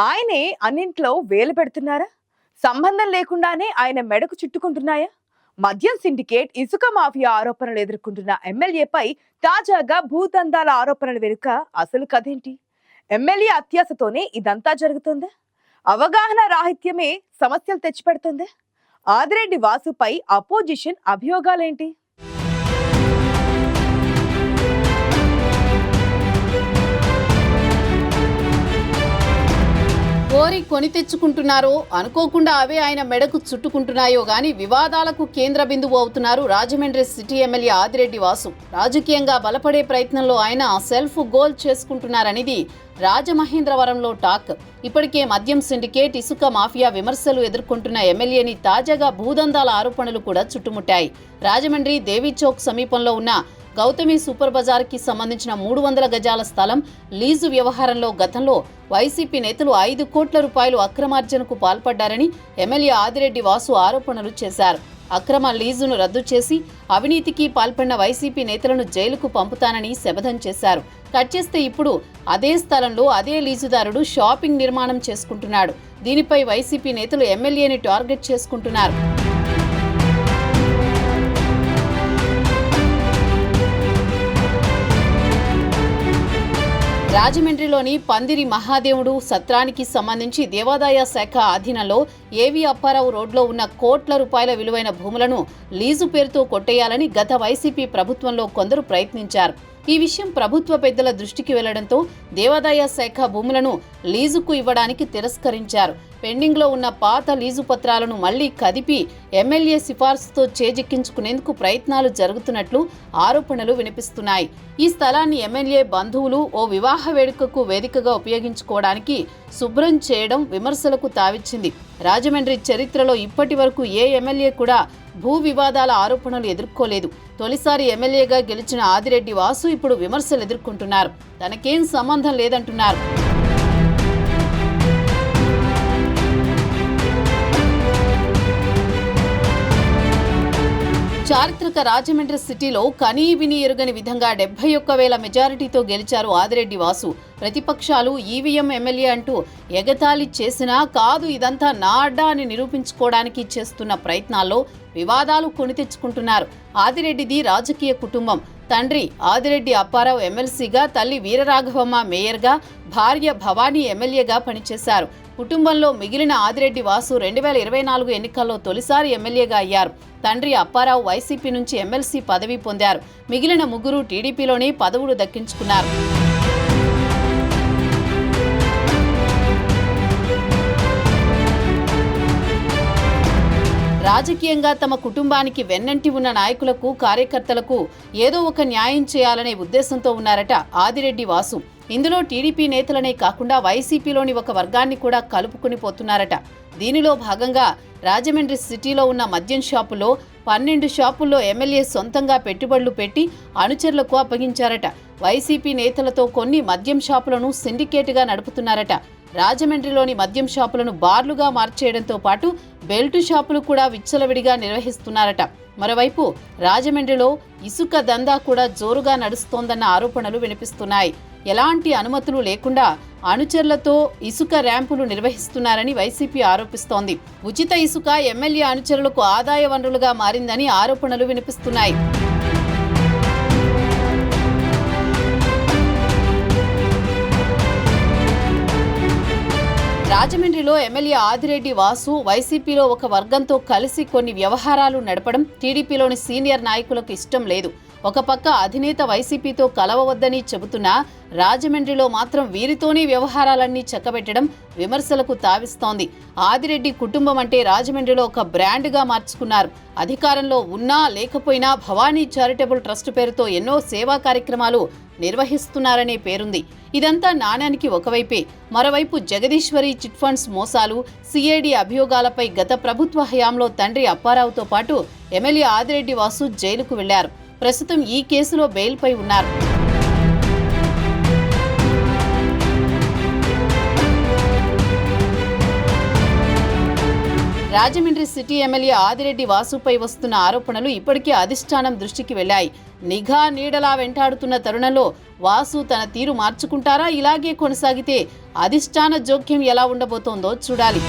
ఆయనే అన్నింట్లో వేలు పెడుతున్నారా? సంబంధం లేకుండానే ఆయన మెడకు చుట్టుకుంటున్నాయా? మద్యం సిండికేట్, ఇసుక మాఫియా ఆరోపణలు ఎదుర్కొంటున్న ఎమ్మెల్యేపై తాజాగా భూదందాల ఆరోపణల వెనుక అసలు కథేంటి? ఎమ్మెల్యే అత్యాశతోనే ఇదంతా జరుగుతుందా? అవగాహన రాహిత్యమే సమస్యలు తెచ్చిపెడుతుందా? ఆదిరెడ్డి వాసుపై అపోజిషన్ అభియోగాలేంటి? కోరి కొని తెచ్చుకుంటున్నారో అనుకోకుండా అవే ఆయన మెడకు చుట్టుకుంటున్నాయో గాని వివాదాలకు కేంద్ర బిందువు అవుతున్నారు రాజమండ్రి సిటీ ఎమ్మెల్యే ఆదిరెడ్డి వాసు. రాజకీయంగా బలపడే ప్రయత్నంలో ఆయన సెల్ఫ్ గోల్ చేసుకుంటున్నారనేది రాజమహేంద్రవరంలో టాక్. ఇప్పటికే మద్యం సిండికేట్, ఇసుక మాఫియా విమర్శలు ఎదుర్కొంటున్న ఎమ్మెల్యేని తాజాగా భూదందాల ఆరోపణలు కూడా చుట్టుముట్టాయి. రాజమండ్రి దేవీ చౌక్ సమీపంలో ఉన్న గౌతమి సూపర్ బజార్కి సంబంధించిన 300 గజాల స్థలం లీజు వ్యవహారంలో గతంలో వైసీపీ నేతలు 5 కోట్ల రూపాయలు అక్రమార్జనకు పాల్పడ్డారని ఎమ్మెల్యే ఆదిరెడ్డి వాసు ఆరోపణలు చేశారు. అక్రమ లీజును రద్దు చేసి అవినీతికి పాల్పడిన వైసీపీ నేతలను జైలుకు పంపుతానని శపథం చేశారు. కట్ చేస్తే ఇప్పుడు అదే స్థలంలో అదే లీజుదారుడు షాపింగ్ నిర్మాణం చేసుకుంటున్నాడు. దీనిపై వైసీపీ నేతలు ఎమ్మెల్యేని టార్గెట్ చేసుకుంటున్నారు. రాజమండ్రిలోని పందిరి మహాదేవుడు సత్రానికి సంబంధించి దేవాదాయ శాఖ అధీనంలో ఏవి అప్పారావు రోడ్లో ఉన్న కోట్ల రూపాయల విలువైన భూములను లీజు పేరుతో కొట్టేయాలని గత వైసీపీ ప్రభుత్వంలో కొందరు ప్రయత్నించారు. ఈ విషయం ప్రభుత్వ పెద్దల దృష్టికి వెళ్లడంతో దేవాదాయ శాఖ భూములను లీజుకు ఇవ్వడానికి తిరస్కరించారు. పెండింగ్లో ఉన్న పాత లీజు పత్రాలను మళ్లీ కదిపి ఎమ్మెల్యే సిఫార్సుతో చేజిక్కించుకునేందుకు ప్రయత్నాలు జరుగుతున్నట్లు ఆరోపణలు వినిపిస్తున్నాయి. ఈ స్థలాన్ని ఎమ్మెల్యే బంధువులు ఓ వివాహ వేడుకకు వేదికగా ఉపయోగించుకోవడానికి శుభ్రం చేయడం విమర్శలకు తావిచ్చింది. రాజమండ్రి చరిత్రలో ఇప్పటి వరకు ఏ ఎమ్మెల్యే కూడా భూ వివాదాల ఆరోపణలు ఎదుర్కోలేదు. తొలిసారి ఎమ్మెల్యేగా గెలిచిన ఆదిరెడ్డి వాసు ఇప్పుడు విమర్శలు ఎదుర్కొంటున్నారు. తనకేం సంబంధం లేదంటున్నారు. చారిత్రక రాజమండ్రి సిటీలో కనీ విని ఎరుగని విధంగా 71,000 మెజారిటీతో గెలిచారు ఆదిరెడ్డి వాసు. ప్రతిపక్షాలు ఈవీఎం ఎమ్మెల్యే అంటూ ఎగతాళి చేసినా కాదు, ఇదంతా నా అడ్డా అని నిరూపించుకోవడానికి చేస్తున్న ప్రయత్నాల్లో వివాదాలు కొని తెచ్చుకుంటున్నారు. ఆదిరెడ్డిది రాజకీయ కుటుంబం. తండ్రి ఆదిరెడ్డి అప్పారావు ఎమ్మెల్సీగా, తల్లి వీరరాఘవమ్మ మేయర్గా, భార్య భవానీ ఎమ్మెల్యేగా పనిచేశారు. కుటుంబంలో మిగిలిన ఆదిరెడ్డి వాసు 2024 ఎన్నికల్లో తొలిసారి ఎమ్మెల్యేగా అయ్యారు. తండ్రి అప్పారావు వైసీపీ నుంచి ఎమ్మెల్సీ పదవి పొందారు. మిగిలిన ముగ్గురు టీడీపీలోనే పదవులు దక్కించుకున్నారు. రాజకీయంగా తమ కుటుంబానికి వెన్నంటి ఉన్న నాయకులకు, కార్యకర్తలకు ఏదో ఒక న్యాయం చేయాలనే ఉద్దేశంతో ఉన్నారట ఆదిరెడ్డి వాసు. ఇందులో టీడీపీ నేతలనే కాకుండా వైసీపీలోని ఒక వర్గాన్ని కూడా కలుపుకుని పోతున్నారట. దీనిలో భాగంగా రాజమండ్రి సిటీలో ఉన్న మద్యం షాపులో 12 షాపుల్లో ఎమ్మెల్యే సొంతంగా పెట్టుబడులు పెట్టి అనుచరులకు అప్పగించారట. వైసీపీ నేతలతో కొన్ని మద్యం షాపులను సిండికేట్గా నడుపుతున్నారట. రాజమండ్రిలోని మద్యం షాపులను బార్లుగా మార్చేయడంతో పాటు బెల్టు షాపులు కూడా విచ్చలవిడిగా నిర్వహిస్తున్నారట. మరోవైపు రాజమండ్రిలో ఇసుక దందా కూడా జోరుగా నడుస్తోందన్న ఆరోపణలు వినిపిస్తున్నాయి. ఎలాంటి అనుమతులు లేకుండా అనుచరులతో ఇసుక ర్యాంపులు నిర్వహిస్తున్నారని వైసీపీ ఆరోపిస్తోంది. ఉచిత ఇసుక ఎమ్మెల్యే అనుచరులకు ఆదాయ వనరులుగా మారిందని ఆరోపణలు వినిపిస్తున్నాయి. రాజమండ్రిలో ఎమ్మెల్యే ఆదిరెడ్డి వాసు వైసీపీలో ఒక వర్గంతో కలిసి కొన్ని వ్యవహారాలు నడపడం టీడీపీలోని సీనియర్ నాయకులకు ఇష్టం లేదు. ఒక పక్క అధినేత వైసీపీతో కలవవద్దని చెబుతున్నా రాజమండ్రిలో మాత్రం వీరితోనే వ్యవహారాలన్నీ చక్కబెట్టడం విమర్శలకు తావిస్తోంది. ఆదిరెడ్డి కుటుంబం అంటే రాజమండ్రిలో ఒక బ్రాండ్గా మార్చుకున్నారు. అధికారంలో ఉన్నా లేకపోయినా భవానీ చారిటబుల్ ట్రస్ట్ పేరుతో ఎన్నో సేవా కార్యక్రమాలు నిర్వహిస్తున్నారనే పేరుంది. ఇదంతా నాణ్యానికి ఒకవైపే. మరోవైపు జగదీశ్వరి చిట్ ఫండ్స్ మోసాలు, సిఐడి అభియోగాలపై గత ప్రభుత్వ హయాంలో తండ్రి అప్పారావుతో పాటు ఎమ్మెల్యే ఆదిరెడ్డి వాసు జైలుకు వెళ్లారు. ప్రస్తుతం ఈ కేసులో బెయిల్పై ఉన్నారు. రాజమండ్రి సిటీ ఎమ్మెల్యే ఆదిరెడ్డి వాసుపై వస్తున్న ఆరోపణలు ఇప్పటికే అధిష్టానం దృష్టికి వెళ్లాయి. నిఘా నీడలా వెంటాడుతున్న తరుణంలో వాసు తన తీరు మార్చుకుంటారా? ఇలాగే కొనసాగితే అధిష్టాన జోక్యం ఎలా ఉండబోతోందో చూడాలి.